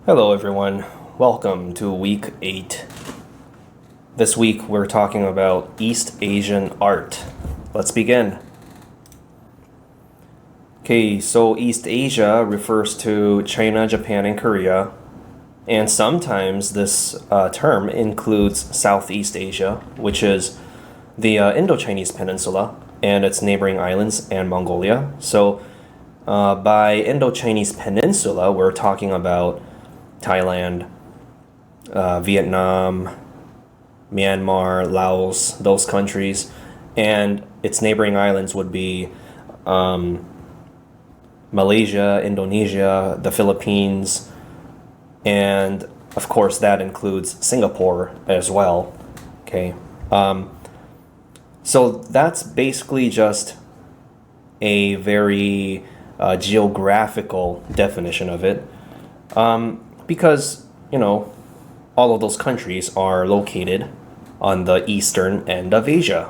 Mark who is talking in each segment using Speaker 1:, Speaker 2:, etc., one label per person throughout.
Speaker 1: Hello, everyone. Welcome to week 8. This week we're talking about East Asian art. Let's begin. Okay, so East Asia refers to China, Japan, and Korea, and sometimes this term includes Southeast Asia, which is the Indo-Chinese Peninsula and its neighboring islands and Mongolia. So by Indo-Chinese Peninsula, we're talking about Thailand, Vietnam, Myanmar, Laos, those countries, and its neighboring islands would be Malaysia, Indonesia, the Philippines, and of course that includes Singapore as well. Okay, so that's basically just a very geographical definition of it. Because, all of those countries are located on the eastern end of Asia.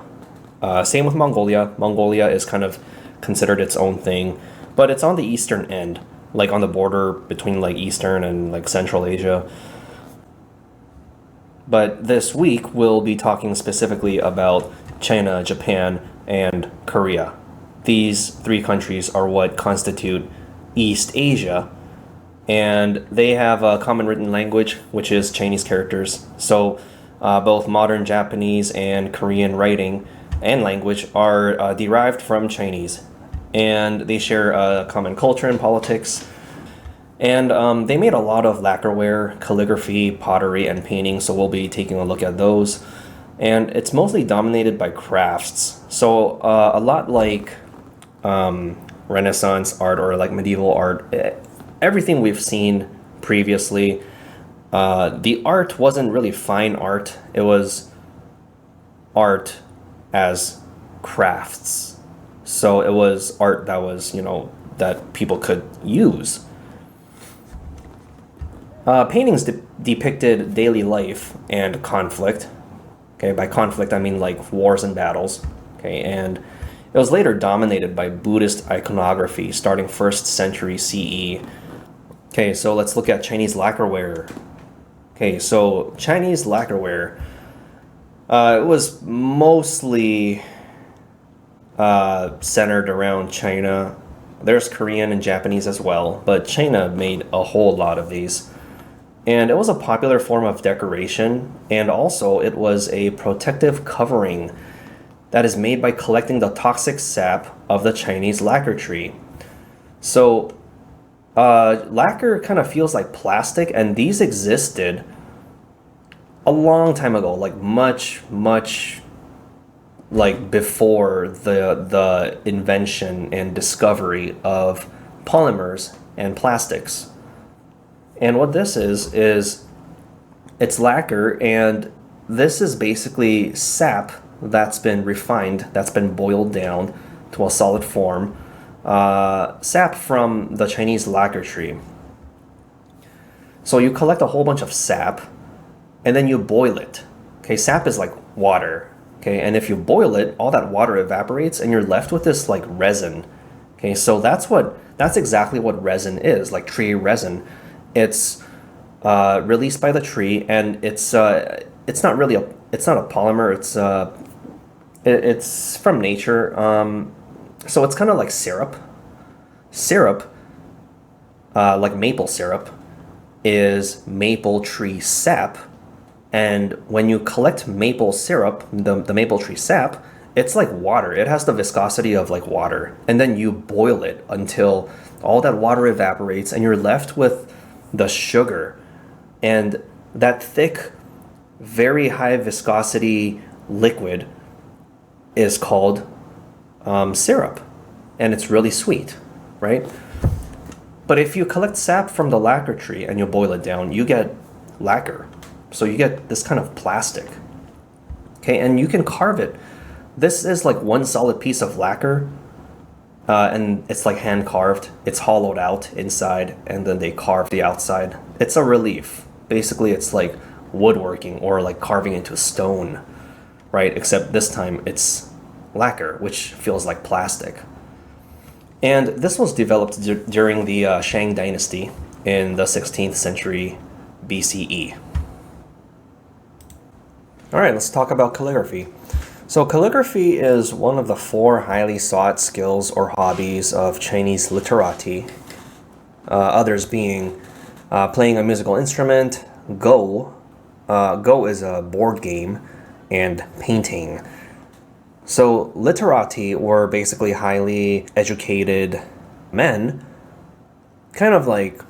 Speaker 1: Same with Mongolia. Mongolia is kind of considered its own thing, but it's on the eastern end, like on the border between like Eastern and like Central Asia. But this week we'll be talking specifically about China, Japan, and Korea. These three countries are what constitute East Asia, and they have a common written language, which is Chinese characters. So both modern Japanese and Korean writing and language are derived from Chinese, and they share a common culture and politics. And they made a lot of lacquerware, calligraphy, pottery, and painting, so we'll be taking a look at those. And it's mostly dominated by crafts. So a lot like Renaissance art or like medieval art, everything we've seen previously, the art wasn't really fine art. It was art as crafts. So it was art that was, that people could use. Paintings depicted daily life and conflict. Okay, by conflict I mean like wars and battles. Okay, and it was later dominated by Buddhist iconography starting 1st century CE. Okay, so let's look at Chinese lacquerware. Okay, so Chinese lacquerware, it was mostly centered around China. There's Korean and Japanese as well, but China made a whole lot of these. And it was a popular form of decoration, and also it was a protective covering that is made by collecting the toxic sap of the Chinese lacquer tree. So lacquer kind of feels like plastic, and these existed a long time ago, like much like before the invention and discovery of polymers and plastics. And what this is it's lacquer, and this is basically sap that's been refined, that's been boiled down to a solid form. Sap from the Chinese lacquer tree. So you collect a whole bunch of sap, and then you boil it. Okay, sap is like water. Okay, and if you boil it, all that water evaporates, and you're left with this like resin. Okay, so that's exactly what resin is, like tree resin. It's released by the tree, and it's not a polymer. It's from nature. So it's kind of like syrup. Syrup, like maple syrup, is maple tree sap. And when you collect maple syrup, the maple tree sap, it's like water. It has the viscosity of like water. And then you boil it until all that water evaporates, and you're left with the sugar. And that thick, very high viscosity liquid is called syrup, and it's really sweet, right? But if you collect sap from the lacquer tree and you boil it down, you get lacquer. So you get this kind of plastic. Okay, and you can carve it. This is like one solid piece of lacquer, and it's like hand carved. It's hollowed out inside, and then they carve the outside. It's a relief. Basically, it's like woodworking or like carving into stone, right? Except this time it's lacquer, which feels like plastic. And this was developed during the Shang Dynasty, in the 16th century BCE. All right, let's talk about calligraphy. So calligraphy is one of the 4 highly sought skills or hobbies of Chinese literati, others being playing a musical instrument, Go. Go is a board game, and painting. So literati were basically highly educated men, kind of like,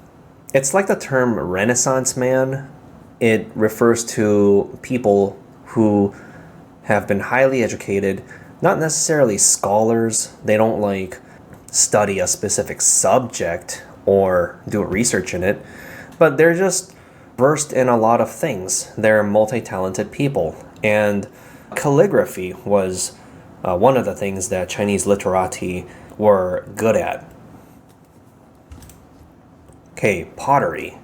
Speaker 1: it's like the term Renaissance man. It refers to people who have been highly educated, not necessarily scholars. They don't like study a specific subject or do research in it, but they're just versed in a lot of things. They're multi-talented people, and calligraphy was one of the things that Chinese literati were good at. Okay, pottery.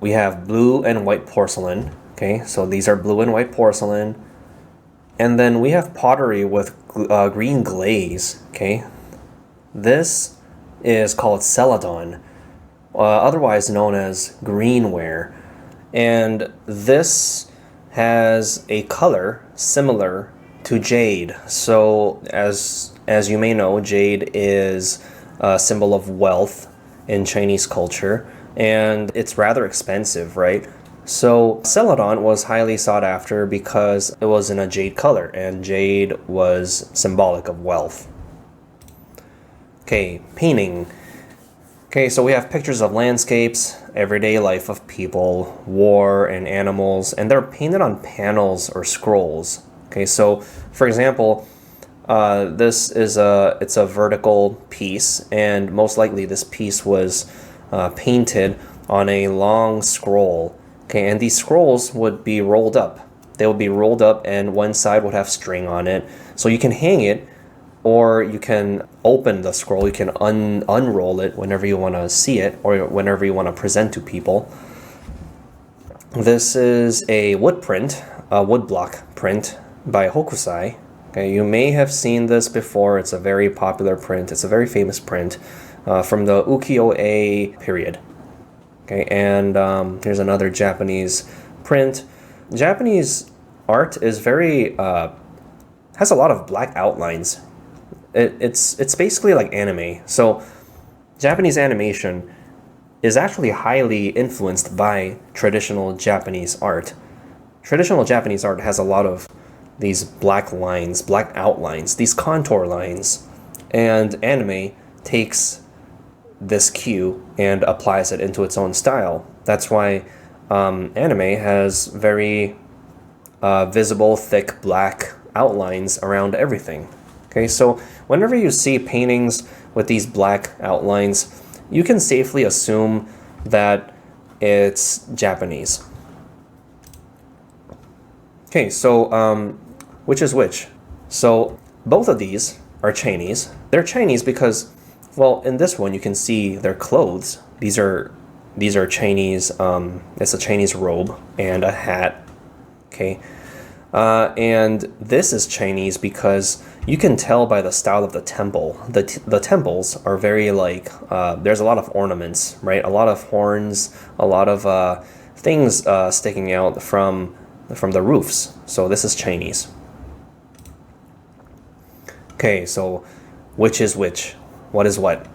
Speaker 1: We have blue and white porcelain. Okay, so these are blue and white porcelain. And then we have pottery with green glaze. Okay, this is called celadon, otherwise known as greenware. And this has a color similar to jade. So as you may know, jade is a symbol of wealth in Chinese culture, and it's rather expensive, right? So celadon was highly sought after because it was in a jade color, and jade was symbolic of wealth. Okay, painting. Okay, so we have pictures of landscapes, everyday life of people, war, and animals, and they're painted on panels or scrolls. Okay, so for example, this is it's a vertical piece, and most likely this piece was painted on a long scroll. Okay, and these scrolls would be rolled up. They would be rolled up, and one side would have string on it. So you can hang it, or you can open the scroll. You can unroll it whenever you want to see it, or whenever you want to present to people. This is a wood print, a woodblock print by Hokusai. Okay, you may have seen this before. It's a very popular print. It's a very famous print from the ukiyo-e period. Okay, and here's another Japanese print. Japanese art is very has a lot of black outlines. It's basically like anime. So Japanese animation is actually highly influenced by traditional Japanese art. Traditional Japanese art has a lot of these black lines, black outlines, these contour lines, and anime takes this cue and applies it into its own style. That's why anime has very visible, thick, black outlines around everything. Okay, so whenever you see paintings with these black outlines, you can safely assume that it's Japanese. Okay, so which is which? So both of these are Chinese. They're Chinese because, well, in this one you can see their clothes. These are Chinese. It's a Chinese robe and a hat. Okay, and this is Chinese because you can tell by the style of the temple. The temples are very like there's a lot of ornaments, right? A lot of horns, a lot of things sticking out from the roofs. So this is Chinese. Okay, so which is which? What is what?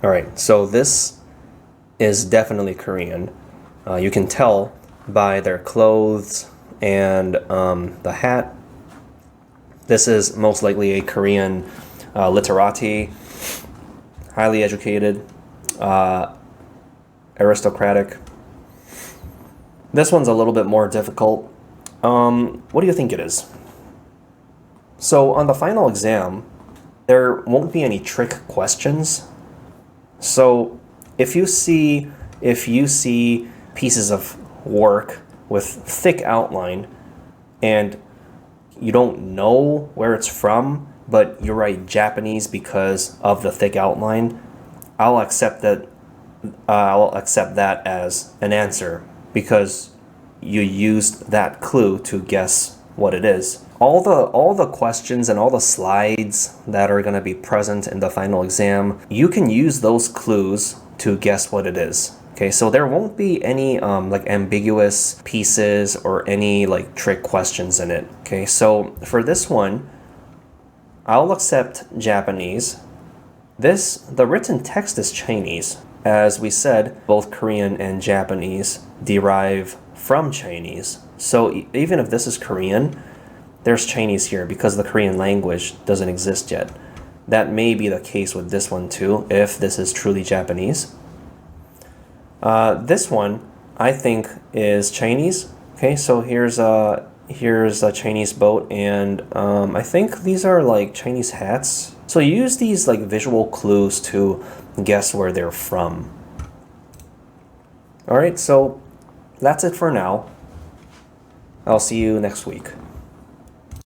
Speaker 1: All right, so this is definitely Korean. You can tell by their clothes and the hat. This is most likely a Korean literati, highly educated, aristocratic. This one's a little bit more difficult. What do you think it is? So on the final exam, there won't be any trick questions. So if you see pieces of work with thick outline and you don't know where it's from, but you write Japanese because of the thick outline, I'll accept that as an answer because you used that clue to guess what it is. all the questions and all the slides that are going to be present in the final exam, you can use those clues to guess what it is. Okay, so there won't be any like ambiguous pieces or any like trick questions in it. Okay, so for this one, I'll accept Japanese. The written text is Chinese. As we said, both Korean and Japanese derive from Chinese. So even if this is Korean, there's Chinese here because the Korean language doesn't exist yet. That may be the case with this one too, if this is truly Japanese. This one, I think, is Chinese. Okay, so here's a Chinese boat, and I think these are like Chinese hats. So use these like visual clues to guess where they're from. All right, so that's it for now. I'll see you next week.